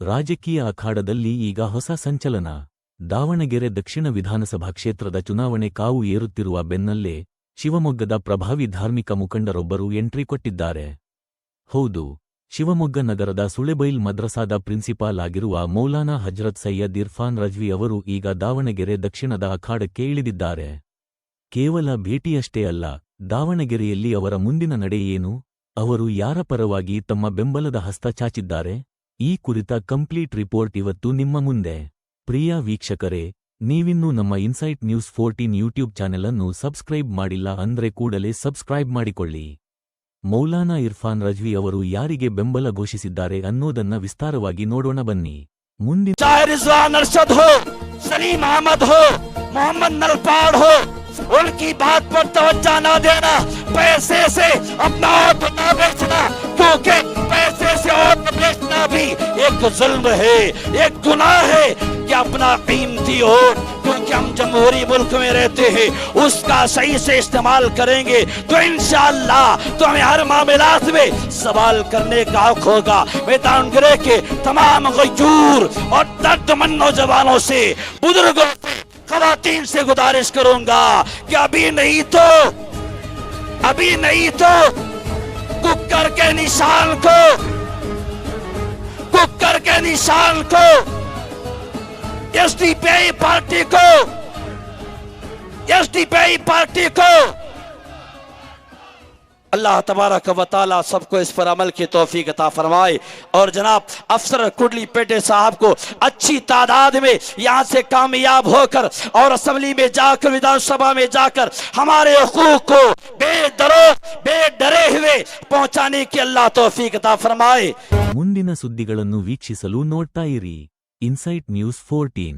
ರಾಜಕೀಯ ಅಖಾಡದಲ್ಲಿ ಈಗ ಹೊಸ ಸಂಚಲನ. ದಾವಣಗೆರೆ ದಕ್ಷಿಣ ವಿಧಾನಸಭಾ ಕ್ಷೇತ್ರದ ಚುನಾವಣೆ ಕಾವು ಏರುತ್ತಿರುವ ಬೆನ್ನಲ್ಲೇ ಶಿವಮೊಗ್ಗದ ಪ್ರಭಾವಿ ಧಾರ್ಮಿಕ ಮುಖಂಡರೊಬ್ಬರು ಎಂಟ್ರಿ ಕೊಟ್ಟಿದ್ದಾರೆ. ಹೌದು, ಶಿವಮೊಗ್ಗ ನಗರದ ಸುಳೆಬೈಲ್ ಮದ್ರಸಾದ ಪ್ರಿನ್ಸಿಪಾಲ್ ಆಗಿರುವ ಮೌಲಾನಾ ಹಜ್ರತ್ ಸೈಯದ್ ಇರ್ಫಾನ್ ರಜ್ವಿ ಅವರು ಈಗ ದಾವಣಗೆರೆ ದಕ್ಷಿಣದ ಅಖಾಡಕ್ಕೆ ಇಳಿದಿದ್ದಾರೆ. ಕೇವಲ ಭೇಟಿಯಷ್ಟೇ ಅಲ್ಲ, ದಾವಣಗೆರೆಯಲ್ಲಿ ಅವರ ಮುಂದಿನ ನಡೆ ಏನು, ಅವರು ಯಾರ ಪರವಾಗಿ ತಮ್ಮ ಬೆಂಬಲದ ಹಸ್ತ ಚಾಚಿದ್ದಾರೆ, ಈ ಕುರಿತ ಕಂಪ್ಲೀಟ್ ರಿಪೋರ್ಟ್ ಇವತ್ತು ನಿಮ್ಮ ಮುಂದೆ. ಪ್ರಿಯ ವೀಕ್ಷಕರೇ, ನೀವಿನ್ನೂ ನಮ್ಮ ಇನ್ಸೈಟ್ ನ್ಯೂಸ್ 14 ಯೂಟ್ಯೂಬ್ ಚಾನೆಲ್ ಅನ್ನು ಸಬ್ಸ್ಕ್ರೈಬ್ ಮಾಡಿಲ್ಲ ಅಂದ್ರೆ ಕೂಡಲೇ ಸಬ್ಸ್ಕ್ರೈಬ್ ಮಾಡಿಕೊಳ್ಳಿ. ಮೌಲಾನಾ ಇರ್ಫಾನ್ ರಜ್ವಿ ಅವರು ಯಾರಿಗೆ ಬೆಂಬಲ ಘೋಷಿಸಿದ್ದಾರೆ ಅನ್ನೋದನ್ನ ವಿಸ್ತಾರವಾಗಿ ನೋಡೋಣ ಬನ್ನಿ. ಮುಂದಿನ रिजवान अरशद हो, सलीम अहमद हो, मोहम्मद नलपाड़ हो, उनकी बात पर तवज्जो न देना, पैसे से अपना वोट न बेचना, क्योंकि पैसे से वोट बेचना भी एक जुल्म है, एक गुनाह है कि अपना कीमती वोट, क्योंकि हम जमहूरी मुल्क में रहते हैं, उसका सही से इस्तेमाल करेंगे तो इंशाअल्लाह तो हमें हर मामलात में सवाल करने का हक होगा। मैं दावणगेरे के तमाम गयूर और दर्दमंद नौजवानों से, बुजुर्गों से, खवातीन से गुजारिश करूंगा कि अभी नहीं तो कुकर के निशान को एसडीपीआई पार्टी को अल्लाह तबारक व तआला सबको इस पर अमल की तौफीक अता फरमाए। और जनाब अफसर कुडली पेटे साहब को अच्छी तादाद में यहाँ से कामयाब होकर और असेंबली में जाकर, विधानसभा में जाकर हमारे हुकूक को बेडरे हुए पहुंचाने की अल्लाह तौफीक अता फरमाए। ಮುಂದಿನ ಸುದ್ದಿಗಳನ್ನು ವೀಕ್ಷಿಸಲು ನೋಡ್ತಾ ಇರಿ ಇನ್ಸೈಟ್ ನ್ಯೂಸ್ 14.